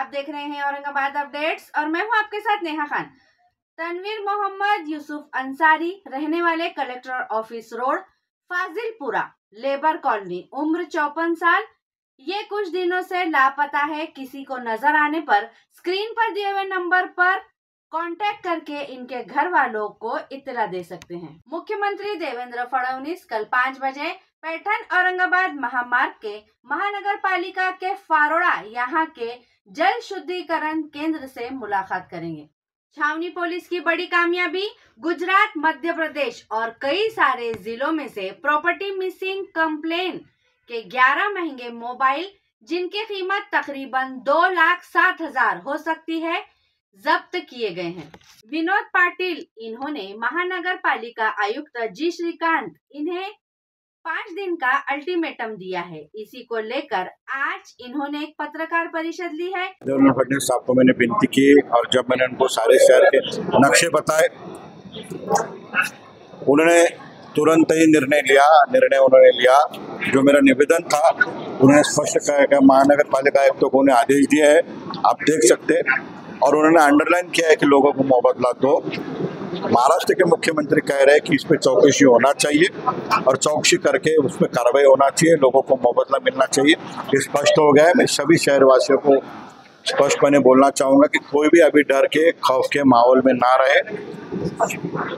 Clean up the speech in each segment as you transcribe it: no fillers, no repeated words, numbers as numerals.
आप देख रहे हैं औरंगाबाद अपडेट्स और मैं हूं आपके साथ नेहा खान। तनवीर मोहम्मद यूसुफ अंसारी, रहने वाले collector office road, Fazilpura, labour colony, उम्र 54 साल, ये कुछ दिनों से लापता है। किसी को नजर आने पर स्क्रीन पर दिए हुए नंबर पर कांटेक्ट करके इनके घर वालों को इत्तला दे सकते हैं। मुख्यमंत्री देवेंद्र फडणवीस कल 5 बजे पैठण औरंगाबाद महामार्ग के महानगर पालिका के फारोड़ा यहाँ के जल शुद्धिकरण केंद्र से मुलाकात करेंगे। छावनी पुलिस की बड़ी कामयाबी, गुजरात, मध्य प्रदेश और कई सारे जिलों में से प्रॉपर्टी मिसिंग कंप्लेन के 11 महंगे मोबाइल, जिनकी कीमत तकरीबन 2,07,000 हो सकती है, जब्त किए गए हैं। विनोद पाटिल, इन्होंने महानगर पालिका आयुक्त जी श्रीकांत इन्हें 5 दिन का अल्टीमेटम दिया है। इसी को लेकर आज इन्होंने एक पत्रकार परिषद ली है। देवेंद्र फडणवीस साहब को मैंने विनती की और जब मैंने उनको सारे शहर के नक्शे बताए, उन्होंने तुरंत ही निर्णय उन्होंने लिया। जो मेरा निवेदन था उन्होंने स्पष्ट कहा कि महानगर पालिका आयुक्तों को उन्हें आदेश दिया है, आप देख सकते हैं, और उन्होंने अंडरलाइन किया है कि लोगों को मुआवजा दो। महाराष्ट्र के मुख्यमंत्री कह रहे हैं कि इस पे चौकसी होना चाहिए और चौकसी करके उस पर कार्रवाई होना चाहिए, लोगों को मुआवजा मिलना चाहिए। स्पष्ट हो गया है। मैं सभी शहरवासियों को स्पष्टपणे बोलना चाहूँगा कि कोई भी अभी डर के खौफ के माहौल में ना रहे।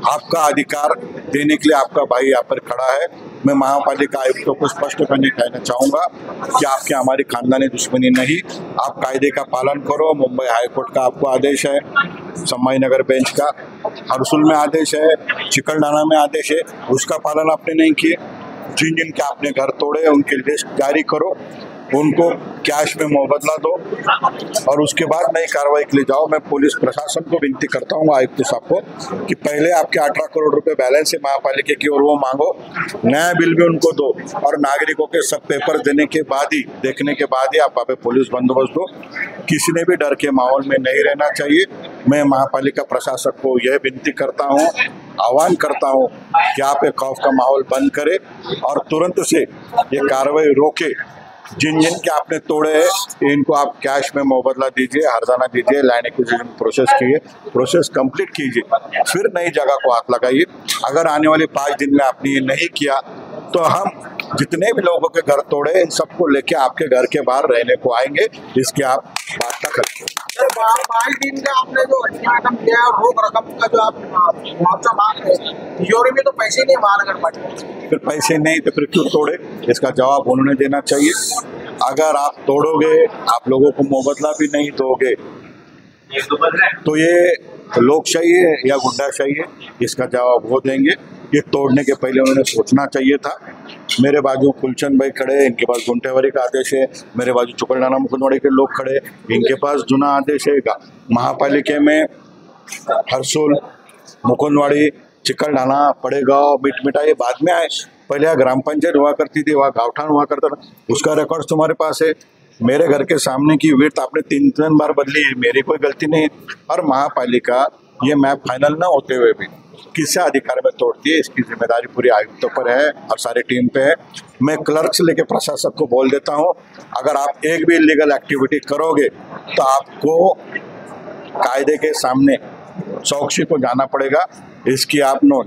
आपका अधिकार देने के लिए आपका भाई यहाँ पर खड़ा है। मैं महापालिका आयुक्तों को स्पष्टपणे कहना चाहूँगा कि आपके हमारी खानदानी दुश्मनी नहीं, आप कायदे का पालन करो। मुंबई हाईकोर्ट का आपको आदेश है, संभाजीनगर बेंच का हरसुल में आदेश है, चिकलठाना में आदेश है, उसका पालन आपने नहीं किए। जिन के आपने घर तोड़े उनके लिस्ट जारी करो, उनको कैश में मुआवजा दो और उसके बाद नई कार्रवाई के लिए जाओ। मैं पुलिस प्रशासन को विनती करता हूँ, आयुक्त साहब को, कि पहले आपके 18 करोड़ रुपए बैलेंस है महापालिका की और वो मांगो, नया बिल भी उनको दो और नागरिकों के सब पेपर देखने के बाद ही आप वहाँ पे पुलिस बंदोबस्त दो। किसी ने भी डर के माहौल में नहीं रहना चाहिए। मैं महापालिका प्रशासक को यह विनती करता हूँ, आह्वान करता हूँ कि आप एक खौफ का माहौल बंद करें और तुरंत से ये कार्रवाई रोके। जिन के आपने तोड़े हैं इनको आप कैश में मुआवजा दीजिए, हर्जाना दीजिए, लैंड एक्विजिशन प्रोसेस कंप्लीट कीजिए, फिर नई जगह को हाथ लगाइए। अगर आने वाले 5 दिन में आपने ये नहीं किया तो हम जितने भी लोगों के घर तोड़े इन सबको लेके आपके घर के बाहर रहने को आएंगे। इसकी आप बात न करें। 5 दिन का आपने जो अल्टीमेटम दिया है और रोक रकम का जो आप मुआवजा मांग रहे हैं, तिजोरी में तो पैसे नहीं महानगर पालिका, फिर पैसे नहीं तो फिर क्यों तोड़े? इसका जवाब उन्होंने देना चाहिए। अगर आप तोड़ोगे, आप लोगों को मुआवजा भी नहीं दोगे तो ये लोकशाही है या गुंडाशाही है? इसका जवाब वो देंगे। ये तोड़ने के पहले उन्होंने सोचना चाहिए था। मेरे बाजू कुलचंद भाई खड़े, इनके पास गुंटेवारी का आदेश है। मेरे बाजू चिकलठाना मुकुंदवाड़ी के लोग खड़े, इनके पास जुना आदेश है। महापालिका में हरसुल, मुकुंदवाड़ी, चिकलठाना, पड़ेगांव, मिटमिटा ये बाद में आए। पहले यहाँ ग्राम पंचायत हुआ करती थी, वहाँ गाँवठान हुआ करता था, उसका रिकॉर्ड तुम्हारे पास है। मेरे घर के सामने की विड्थ आपने 3 बार बदली है, मेरी कोई गलती नहीं है। और महापालिका ये मैप फाइनल ना होते हुए भी किससे अधिकार में तोड़ती है, इसकी जिम्मेदारी पूरी आयुक्तों पर है और सारी टीम पे है। मैं क्लर्क से लेके प्रशासक को बोल देता हूँ, अगर आप एक भी इलीगल एक्टिविटी करोगे तो आपको कायदे के सामने चौकसी को जाना पड़ेगा। इसकी आप नोट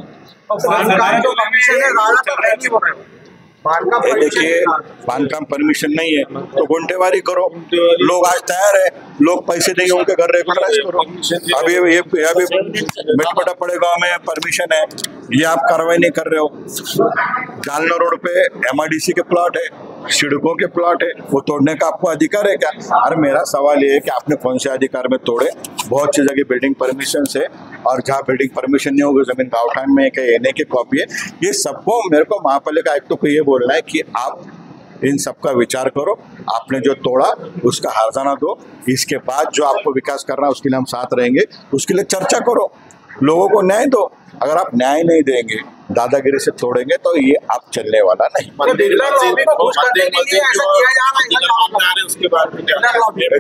देखिए, बांधकाम परमिशन नहीं है तो गुंटेवारी करो। लोग आज तैयार है, लोग पैसे नहीं उनके घर रेगुलराइज करो। अभी मिटपटा पड़ेगा में परमिशन है, ये आप कार्रवाई नहीं कर रहे हो। जालना रोड पे MIDC के प्लॉट है, सिडको के प्लॉट है, वो तोड़ने का आपको अधिकार है क्या? अरे मेरा सवाल ये है कि आपने कौन से अधिकार में तोड़े? बहुत सी जगह बिल्डिंग परमिशन है और जहाँ बिल्डिंग परमिशन नहीं होगी जमीन गाँवठान में एने की कॉपी है। ये सबको मेरे को महापालिका आयुक्त को ये बोलना है कि आप इन सबका विचार करो, आपने जो तोड़ा उसका हर्जाना दो, इसके बाद जो आपको विकास करना है उसके लिए हम साथ रहेंगे, उसके लिए चर्चा करो, लोगों को न्याय दो। अगर आप न्याय नहीं देंगे, दादागिरी से तोड़ेंगे तो ये आप चलने वाला नहीं।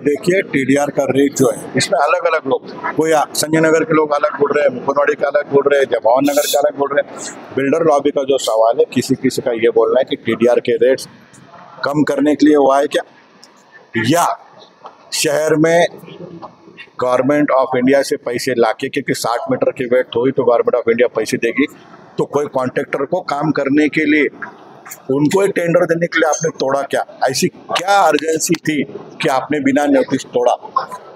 देखिए TDR का रेट जो है इसमें अलग अलग लोग, कोई संजय नगर के लोग अलग बोल रहे हैं, मुकुंदवाड़ी का अलग बोल रहे हैं, जवाहर नगर का अलग बोल रहे हैं। बिल्डर लॉबी का जो सवाल है, किसी किसी का ये बोलना है कि TDR के रेट्स कम करने के लिए हुआ है क्या, या शहर में गवर्नमेंट ऑफ इंडिया से पैसे लाके, क्योंकि 60 मीटर की वेट हुई तो गवर्नमेंट ऑफ इंडिया पैसे देगी, तो कोई कॉन्ट्रैक्टर को काम करने के लिए उनको एक टेंडर देने के लिए आपने तोड़ा क्या? ऐसी क्या अर्जेंसी थी कि आपने बिना नोटिस तोड़ा?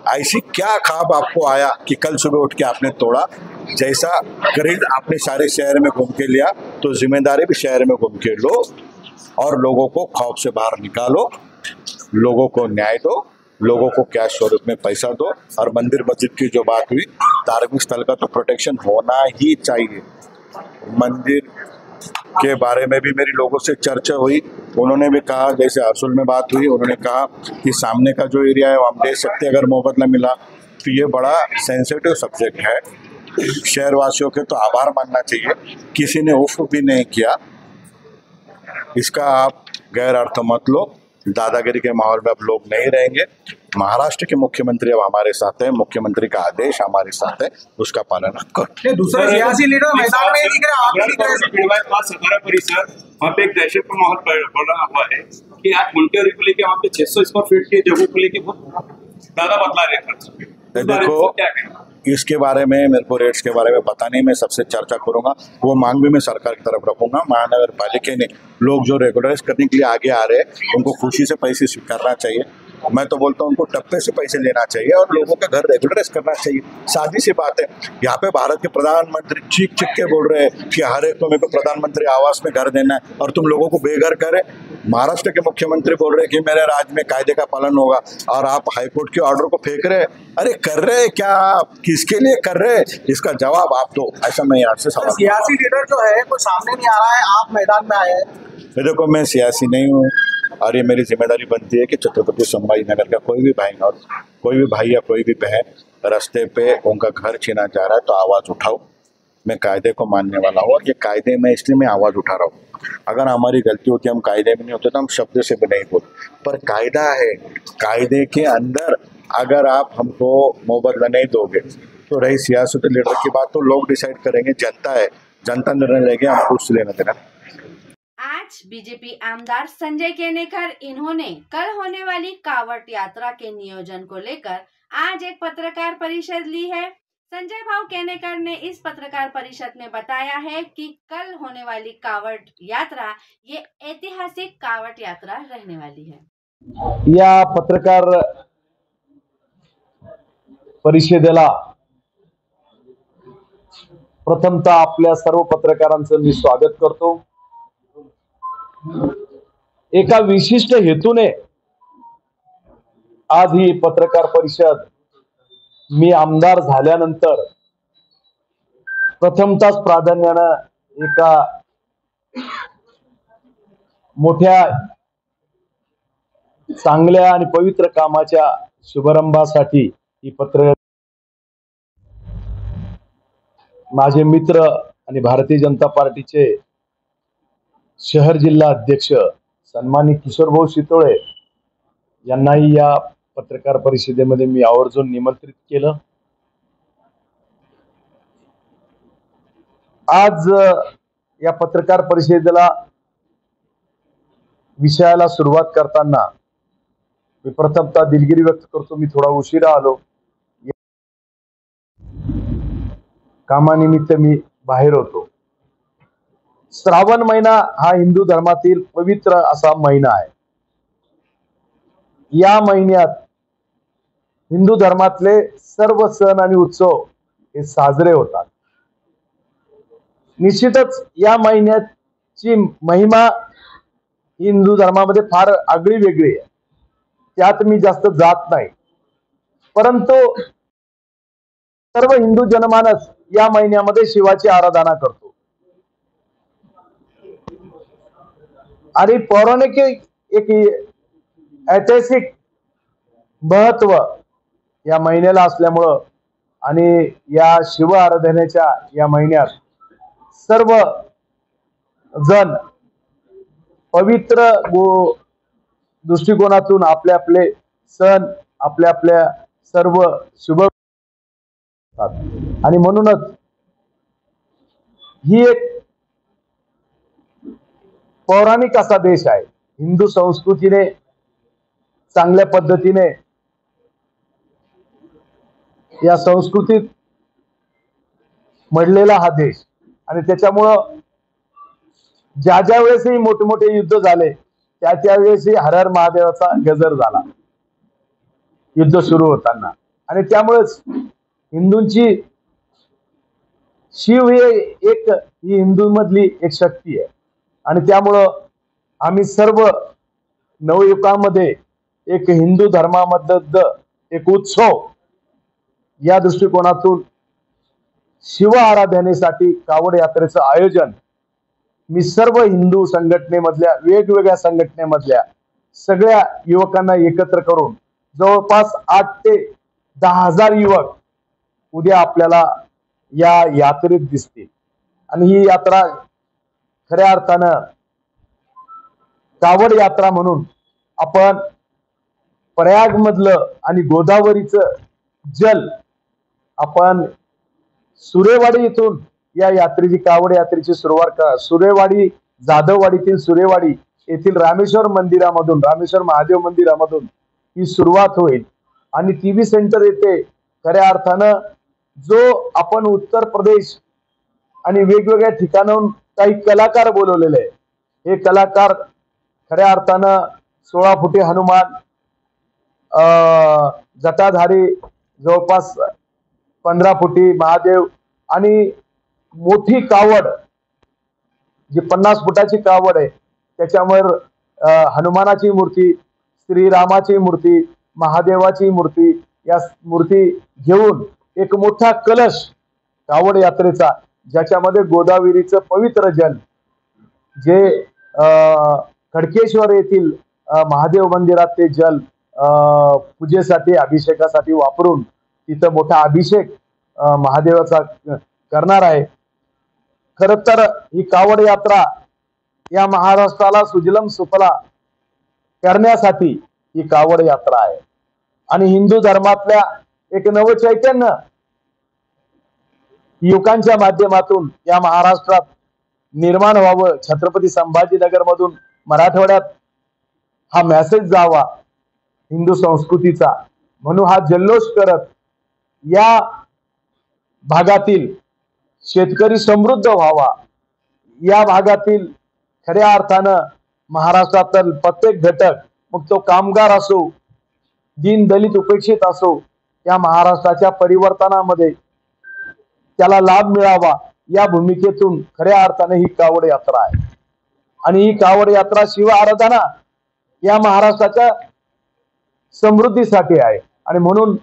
ऐसी क्या ख्वाब आपको आया कि कल सुबह उठ के आपने तोड़ा? जैसा ग्रिड आपने सारे शहर में घूम के लिया, तो जिम्मेदारी भी शहर में घूम के लो और लोगों को खौफ से बाहर निकालो, लोगों को न्याय दो, लोगों को कैश स्वरूप में पैसा दो। और मंदिर मस्जिद की जो बात हुई, धार्मिक स्थल का तो प्रोटेक्शन होना ही चाहिए। मंदिर के बारे में भी मेरी लोगों से चर्चा हुई, उन्होंने भी कहा, जैसे अरसुल में बात हुई, उन्होंने कहा कि सामने का जो एरिया है वो हम दे सकते अगर मुआवजा मिला। तो ये बड़ा सेंसिटिव सब्जेक्ट है, शहरवासियों के तो आभार मानना चाहिए, किसी ने उफ भी नहीं किया। इसका आप गैर अर्थ मत लो, दादागिरी के माहौल में अब लोग नहीं रहेंगे। महाराष्ट्र के मुख्यमंत्री अब हमारे साथ है, मुख्यमंत्री का आदेश हमारे साथ है, उसका पालन आप करो। दूसरे सियासी लीडर मैदान में दिख रहे, आप दिख रहे। सतारा परिसर, वहाँ पे एक दहशत का माहौल बना हुआ है कि आप मुंटेरी को लेके वहाँ पे 600 स्क्वायर फीट की जगह को लेके बहुत ज्यादा बदला रहे खर्च। देखो, इसके बारे में मेरे को रेट्स के बारे में पता नहीं, मैं सबसे चर्चा करूंगा, वो मांग भी मैं सरकार की तरफ रखूंगा। महानगर पालिका ने लोग जो रेगुलराइज करने के लिए आगे आ रहे हैं उनको खुशी से पैसे स्वीकारना चाहिए। मैं तो बोलता हूँ उनको टप्पे से पैसे लेना चाहिए और लोगों का घर रेगुलराइज करना चाहिए। सादी सी बात है, यहाँ पे भारत के प्रधानमंत्री चीख चीख के बोल रहे हैं कि हर एक को मेरे को प्रधानमंत्री आवास में घर देना है और तुम लोगों को बेघर करे। महाराष्ट्र के मुख्यमंत्री बोल रहे हैं कि मेरे राज्य में कायदे का पालन होगा और आप हाईकोर्ट के ऑर्डर को फेंक रहे। अरे कर रहे क्या आप, किसके लिए कर रहे, इसका जवाब आप दो, ऐसा मैं यहाँ से सवाल। सियासी लीडर जो है कोई सामने नहीं आ रहा है, आप मैदान में आए हैं। देखो, मैं सियासी नहीं हूँ और ये मेरी जिम्मेदारी बनती है कि छत्रपति संभाजी नगर का कोई भी भाई और कोई भी भाई या कोई भी बहन रास्ते पे उनका घर छीना जा रहा है तो आवाज़ उठाओ। मैं कायदे को मानने वाला हूँ और ये कायदे में इसलिए मैं आवाज़ उठा रहा हूँ। अगर हमारी गलती होती, हम कायदे में नहीं होते तो हम शब्द से भी नहीं बोलते, पर कायदा है, कायदे के अंदर अगर आप हमको मुआवजा नहीं दोगे तो रही सियासत लीडर की बात तो लोग डिसाइड करेंगे, जनता है, जनता निर्णय लेगी, हम कुछ लेना देना। आज बीजेपी आमदार संजय केनेकर, इन्होंने कल होने वाली कावड़ यात्रा के नियोजन को लेकर आज एक पत्रकार परिषद ली है। संजय भाऊ केनेकर ने इस पत्रकार परिषद में बताया है कि कल होने वाली कावड़ यात्रा ये ऐतिहासिक कावड़ यात्रा रहने वाली है। या पत्रकार परिषदेला प्रथमतः आपल्या सर्व पत्रकारांचं मी स्वागत करतो। एका विशिष्ट हेतूने आज ही पत्रकार परिषद मी आमदार झाल्यानंतर प्रथमतःच प्राधान्यानं एका मोठ्या चांगल्या आणि पवित्र कामाच्या शुभारंभासाठी ही पत्र माझे मित्र आणि भारतीय जनता पार्टीचे शहर जिल्हा अध्यक्ष सन्माननीय किशोरभाऊ शितोळे यांनाही या पत्रकार परिषदेमध्ये मी आवर्जून निमंत्रित केलं। आज या पत्रकार परिषदेला विषयाला सुरुवात करताना मी प्रथमतः दिलगिरी व्यक्त करतो, मी थोडा उशिरा आलो, कामानिमित्त मी बाहेर होतो। श्रावण महिना हा हिंदू धर्मातील पवित्र असा महिना आहे। या महिन्यात हिंदू धर्मातले सर्व सण आणि उत्सव हे साजरे होतात। निश्चितच या महिन्याची महिमा हिंदू धर्मामध्ये फार आगळी वेगळी आहे, त्यात मी जास्त जात नाही, परंतु सर्व हिंदू जनमानस या महिन्यामध्ये शिवाची आराधना करतो आणि पौराणिक एक ऐतिहासिक महत्व या महिन्याला असल्यामुळं आणि या शिव आराधनेच्या या महिन्यात सर्व जण पवित्र दृष्टिकोनातून आपले आपले सण आपल्या आपल्या सर्व शुभ आणि म्हणूनच ही एक पौराणिक असा देश आहे। हिंदू संस्कृतीने चांगल्या पद्धतीने या संस्कृतीत मडलेला हा देश, आणि त्याच्यामुळं ज्या वेळेसही मोठमोठे युद्ध झाले त्या वेळेसही हर हर महादेवाचा गजर झाला युद्ध सुरू होताना. आणि त्यामुळेच हिंदूंची शिव हे ही हिंदू मधली एक शक्ती आहे. आणि त्यामुळं आम्ही सर्व नवयुगामध्ये एक हिंदू धर्मामधलं एक उत्सव या दृष्टिकोनातून शिव आराधनेसाठी कावड यात्रेचं आयोजन मी सर्व हिंदू संघटनेमधल्या वेगवेगळ्या संघटनेमधल्या सगळ्या युवकांना एकत्र करून जवळपास 8 ते 10,000 युवक उद्या आपल्याला या यात्रेत दिसतील. आणि ही यात्रा खऱ्या अर्थानं कावड यात्रा म्हणून आपण प्रयाग मधलं आणि गोदावरीचं जल आपण सुरेवाडी इथून या यात्रेची कावड यात्रेची सुरुवात करा. सुरेवाडी जाधववाडीतील सुरेवाडी येथील रामेश्वर मंदिरामधून, रामेश्वर महादेव मंदिरामधून ही सुरुवात होईल. आणि टीव्ही सेंटर येथे खऱ्या अर्थानं जो आपण उत्तर प्रदेश आणि वेगवेगळ्या ठिकाणाहून काही कलाकार बोलवलेले आहे, हे कलाकार खऱ्या अर्थानं 16 फुटी हनुमान, जटाधारी जवळपास 15 फुटी महादेव आणि मोठी कावड जी 50 फुटाची कावड आहे, त्याच्यावर हनुमानाची मूर्ती, श्रीरामाची मूर्ती, महादेवाची मूर्ती, या मूर्ती घेऊन एक मोठा कलश कावड यात्रेचा, ज्याच्यामध्ये गोदावरीचं पवित्र जल जे खडकेश्वर येथील महादेव मंदिरात ते जल पूजेसाठी अभिषेकासाठी वापरून तिथं मोठा अभिषेक महादेवाचा करणार आहे. खरं तर ही कावड यात्रा या महाराष्ट्राला सुजलम सुफला करण्यासाठी ही कावड यात्रा आहे. आणि हिंदू धर्मातल्या एक नवचैतन्य युवकांच्या माध्यमातून या महाराष्ट्रात निर्माण व्हावं, छत्रपती संभाजीनगर मधून मराठवाड्यात हा मेसेज जावा हिंदू संस्कृतीचा, म्हणून हा जल्लोष करत या भागातील शेतकरी समृद्ध व्हावा, या भागातील खऱ्या अर्थानं महाराष्ट्रातील प्रत्येक घटक, मग तो कामगार असो, दीन दलित उपेक्षित असो, या महाराष्ट्राच्या परिवर्तनामध्ये त्याला लाभ मिळावा, या भूमिकेतून खऱ्या अर्थाने ही कावड यात्रा आहे. आणि ही कावड यात्रा शिव आराधना या महाराष्ट्राच्या समृद्धीसाठी आहे. आणि म्हणून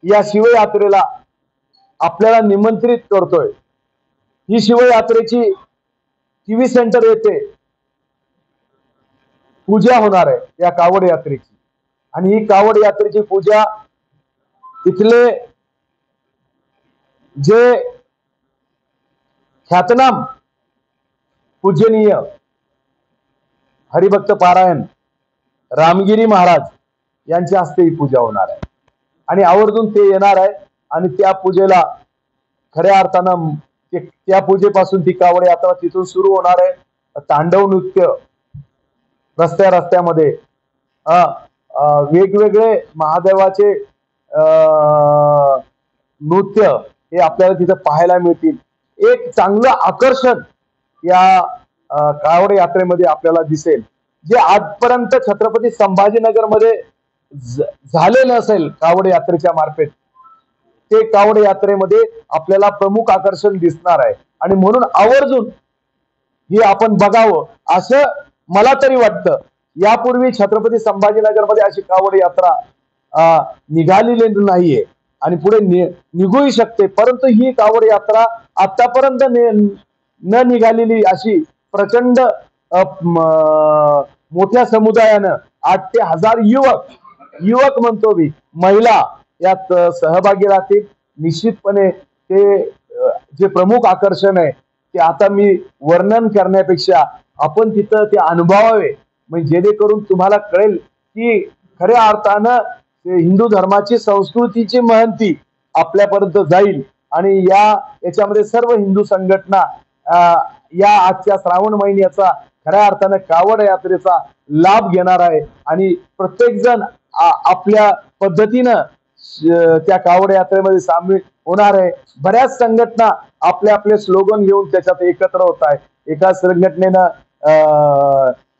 या शिवयात्रेला आपल्याला निमंत्रित करतोय. ही शिवयात्रेची टीव्ही सेंटर येथे पूजा होणार आहे या कावड यात्रेची. आणि ही कावड यात्रेची पूजा इथले जे ख्यातनाम पूजनीय हरिभक्त पारायण रामगिरी महाराज यांच्या हस्ते ही पूजा होणार आहे. आणि आवर्जून ते येणार आहे. आणि त्या पूजेला खऱ्या अर्थानं त्या पूजेपासून ती कावड यात्रा तिथून सुरू होणार आहे. तांडव नृत्य रस्त्यामध्ये वेगवेगळे महादेवाचे नृत्य हे आपल्याला तिथं पाहायला मिळतील. एक चांगलं आकर्षण या कावड यात्रेमध्ये आपल्याला दिसेल, जे आजपर्यंत छत्रपती संभाजीनगर मध्ये झाले नसेल. कावड यात्रेच्या मार्फत ते कावड यात्रेमध्ये आपल्याला प्रमुख आकर्षण दिसणार आहे. आणि म्हणून आवर्जून हे आपण बघावं असं मला तरी वाटतं. यापूर्वी छत्रपती संभाजीनगर मध्ये अशी कावड यात्रा निघालेली नाहीये आणि पुढे निघूही शकते. परंतु ही कावड यात्रा आतापर्यंत न निघालेली अशी प्रचंड मोठ्या समुदायानं 8 ते 1000 युवक म्हणतो मी, महिला यात सहभागी राहतील. निश्चितपणे ते जे प्रमुख आकर्षण आहे ते आता मी वर्णन करण्यापेक्षा आपण तिथं ते अनुभवावे, म्हणजे जेणेकरून तुम्हाला कळेल की खऱ्या अर्थानं हिंदू धर्माची संस्कृतीची महंती आपल्यापर्यंत जाईल. आणि याच्यामध्ये सर्व हिंदू संघटना या आजच्या श्रावण महिन्याचा खऱ्या अर्थानं कावड यात्रेचा लाभ घेणार आहे. आणि प्रत्येक जण आपल्या पद्धतीनं त्या कावड यात्रेमध्ये सामील होणार आहे. बऱ्याच संघटना आपले आपले स्लोगन घेऊन त्याच्यात एकत्र होत आहे. एका संघटनेनं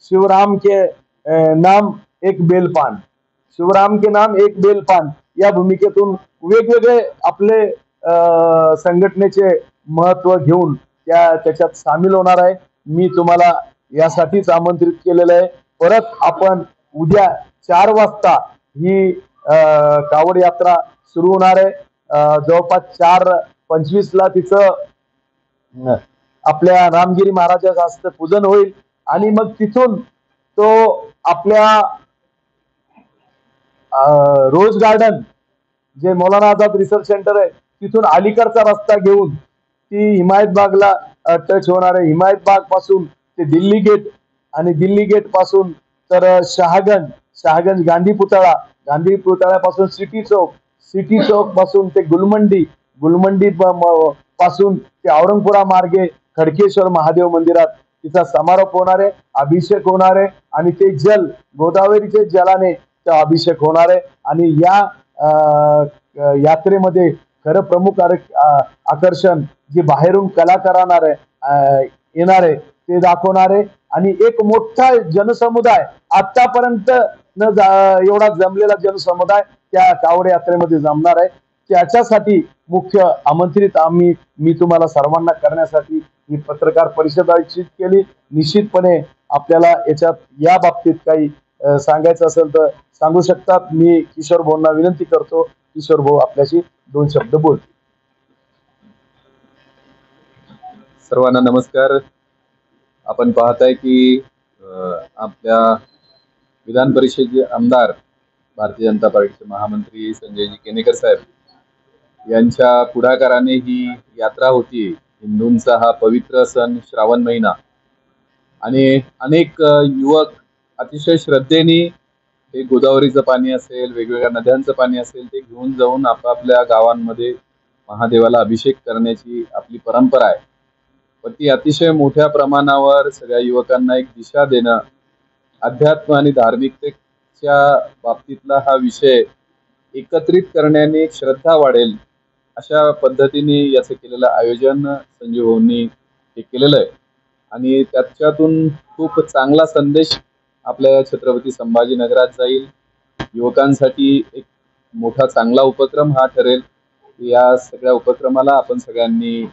शिवराम के नाम एक बेलपान, शिवराम के नाम एक बेलपान या भूमिकेतून वेगवेगळे आपले संघटनेचे महत्व घेऊन त्याच्यात सामील होणार आहे. मी तुम्हाला यासाठीच आमंत्रित केलेलं आहे. परत आपण उद्या 4 वाजता ही कावड यात्रा सुरू होणार आहे. जवळपास 4:25 तिचं आपल्या रामगिरी महाराजाच्या हस्ते पूजन होईल आणि मग तिथून तो आपल्या रोज गार्डन जे मौलाना आझाद रिसर्च सेंटर आहे तिथून अलीकडचा रस्ता घेऊन ती हिमायतबागला टच होणार आहे. हिमायतबाग पासून ते दिल्ली गेट आणि दिल्ली गेट पासून तर शहागंज गांधी पुतळ्यापासून सिटी चौक पासून ते गुलमंडी पासून ते औरंगपुरा मार्गे खडकेश्वर महादेव मंदिरात तिचा समारोप होणार आहे, अभिषेक होणार आहे आणि ते जल गोदावरीचे जलाने तो अभिषेक होणार आहे. आणि या यात्रेमध्ये खरं प्रमुख आकर्षण जे बाहेरून कलाकार येणार आहे ते दाखवणार आहे. आणि एक मोठा जनसमुदाय आतापर्यंत एवढा जमलेला जनसमुदाय त्या कावड यात्रेमध्ये जमणार आहे. त्याच्यासाठी मुख्य आमंत्रित मी तुम्हाला सर्वांना करण्यासाठी ही पत्रकार परिषद आयोजित केली. निश्चितपणे आपल्याला या बाबतीत काही सांगायचं असेल तर सांगू शकतात. मी किशोर भाऊंना विनंती करतो. किशोर भाऊ आपल्याशी 2 शब्द बोलतील. सर्वांना नमस्कार. आपण पाहताय की आपल्या विधान परिषदेचे आमदार भारतीय जनता पार्टीचे महामंत्री संजयजी केनेकर साहेब यांच्या पुढाकाराने ही यात्रा होती. हिंदूंचा हा पवित्र सण श्रावण महिना आणि अनेक युवक अतिशय श्रद्धेने हे गोदावरीचं पाणी असेल, वेगवेगळ्या नद्यांचं पाणी असेल ते घेऊन जाऊन आपापल्या गावांमध्ये महादेवाला अभिषेक करण्याची आपली परंपरा आहे. पण ती अतिशय मोठ्या प्रमाणावर सगळ्या युवकांना एक दिशा देणं, अध्यात्म आणि धार्मिकतेच्या बाबतीतला हा विषय एकत्रित करण्याने एक श्रद्धा वाढेल अशा पद्धतीने याचं केलेलं आयोजन संजय भाऊंनी हे केलेलं आहे. आणि त्याच्यातून खूप चांगला संदेश आपल्या छत्रपती संभाजीनगरात जाईल. युवकांसाठी एक मोठा चांगला उपक्रम हा ठरेल. या सगळ्या उपक्रमाला आपण सगळ्यांनी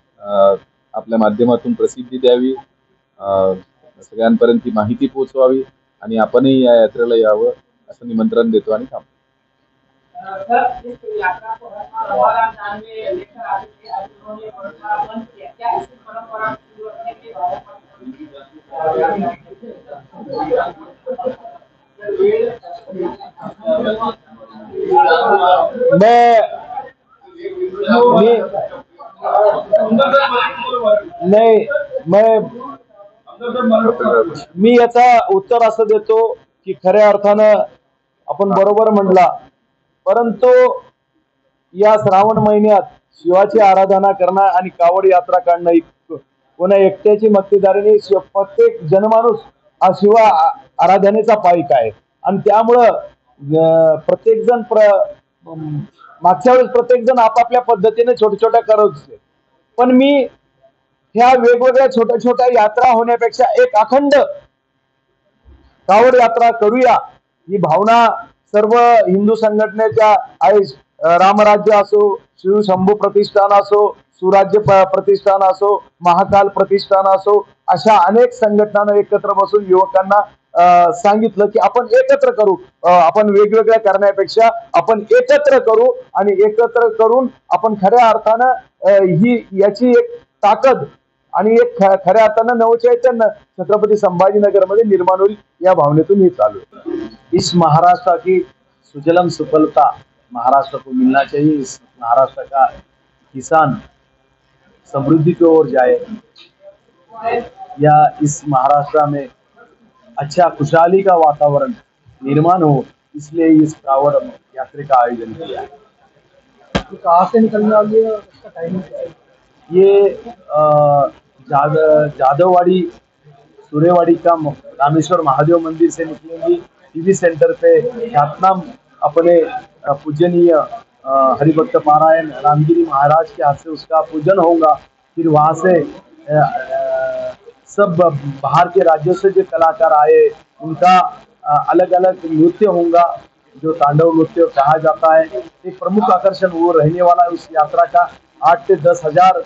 आपल्या माध्यमातून प्रसिद्धी द्यावी, सगळ्यांपर्यंत ही माहिती पोहोचवावी आणि आपणही या यात्रेला यावं असं निमंत्रण देतो आणि थांबतो. मी याचा उत्तर असं देतो की खऱ्या अर्थानं आपण बरोबर म्हणला, परंतु या श्रावण महिन्यात शिवाची आराधना करणं आणि कावड यात्रा काढणं कोणा एकट्याची मक्तेदारीने प्रत्येक जनमाणूस हा शिवा आराधनेचा पाईक आहे. आणि त्यामुळं प्रत्येक जण मागच्या वेळेस प्रत्येक जण आपापल्या पद्धतीने छोट्या करत असते. पण मी ह्या वेगवेगळ्या छोट्या यात्रा होण्यापेक्षा एक अखंड कावड यात्रा करूया ही भावना सर्व हिंदू संघटनेच्या आहे. रामराज्य असो, शिवशंभू प्रतिष्ठान असो, सुराज्य प्रतिष्ठान असो, महाकाल प्रतिष्ठान असो, अशा अनेक संघटनांना एकत्र बसून युवकांना सांगितलं की आपण एकत्र करू. आपण वेगवेगळ्या करण्यापेक्षा आपण एकत्र करू आणि एकत्र करून आपण खऱ्या अर्थानं याची एक ताकद आणि एक खऱ्या अर्थानं नवचैतन्य छत्रपती संभाजीनगर मध्ये निर्माण होईल या भावनेतून ही चालू है. इस महाराष्ट्र की सुजलम सुफलता महाराष्ट्र को मिलना चाहिए. इस महाराष्ट्र का किसान समृद्धि की ओर जाए या इस महाराष्ट्र में अच्छा खुशहाली का वातावरण निर्माण हो, इसलिए इस कावड़ यात्रा का आयोजन किया है. कहाँ से निकलने वाली है, उसका टाइमिंग क्या है? ये जादववाड़ी सूर्यवाड़ी का रामेश्वर महादेव मंदिर से निकलेंगी. टीवी सेंटर पे ख्यातनाम अपने पूजनीय हरिभक्त पारायण रामगिरी महाराज के हाथ से उसका पूजन होगा। फिर वहाँ से सब बाहर के राज्यों से जो कलाकार आए उनका अलग अलग नृत्य होगा, जो तांडव नृत्य कहा जाता है। एक प्रमुख आकर्षण वो रहने वाला है उस यात्रा का। 8 से 10 हजार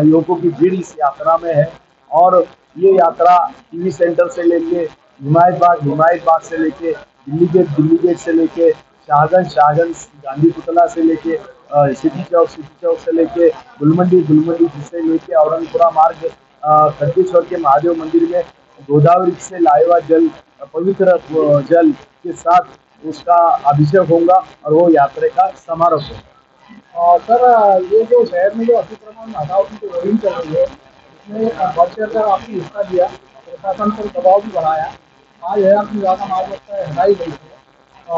युवकों की भीड़ इस यात्रा में है। और ये यात्रा टीवी सेंटर से लेके हिमायत बाग से लेके दिल्ली गेट से लेके शाहगंज गांधी पुतला से लेके सिटी चौक से लेके गुलमंडी से लेके औरंगपुरा मार्ग खड़गेश्वर के महादेव मंदिर में गोदावरी से लाएवा जल, पवित्र जल के साथ उसका अभिषेक होगा और वो यात्रा का समारोह होगा। सर, ये जो शहर में जो अतिक्रमण हटाओ की जो मुहिम चल रही है, इसमें बढ़ आपकी हिस्सा दिया, प्रशासन पर दबाव भी बढ़ाया। 5,000 की ज़्यादा मालमत्ता हटाई गई है। तो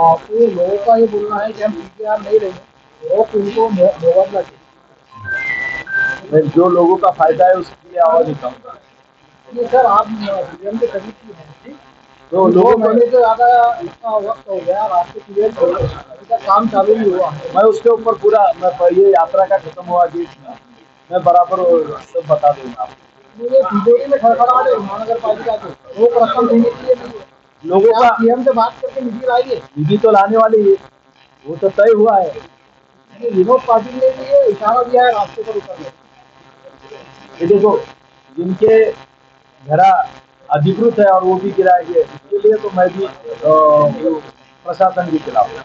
लोगों का ये बोलना है कि हम पीसीआर नहीं रहेंगे, लोग उनको मुआवजा चाहिए। जो लोगों का फायदा है उसके लिए आवाज उठाऊंगा। ये सर, आप सीएम के करीब की हैं, तो लोगों महीने से ज़्यादा इसका वक्त हो गया, रास्ते क्लियर हो गए, अभी तक काम चालू नहीं हुआ। मैं उसके ऊपर पूरा ये यात्रा का खत्म हुआ कि मैं बराबर सब बता दूंगा। मुझे तिजोरी में खड़खड़ाहट है महानगर पालिका के, रोक रकम देने के लिए नहीं है। लोगों का सीएम से बात करके निधि लाइए। निधि तो लाने वाली है, वो तो तय हुआ है। विनोद पाटिल ने भी ये इशारा दिया है रास्ते पर उतरने। ये देखो, जिनके घर अधिकृत है और वो भी गिराएंगे, इसके लिए तो मैं भी प्रशासन के खिलाफ हूँ।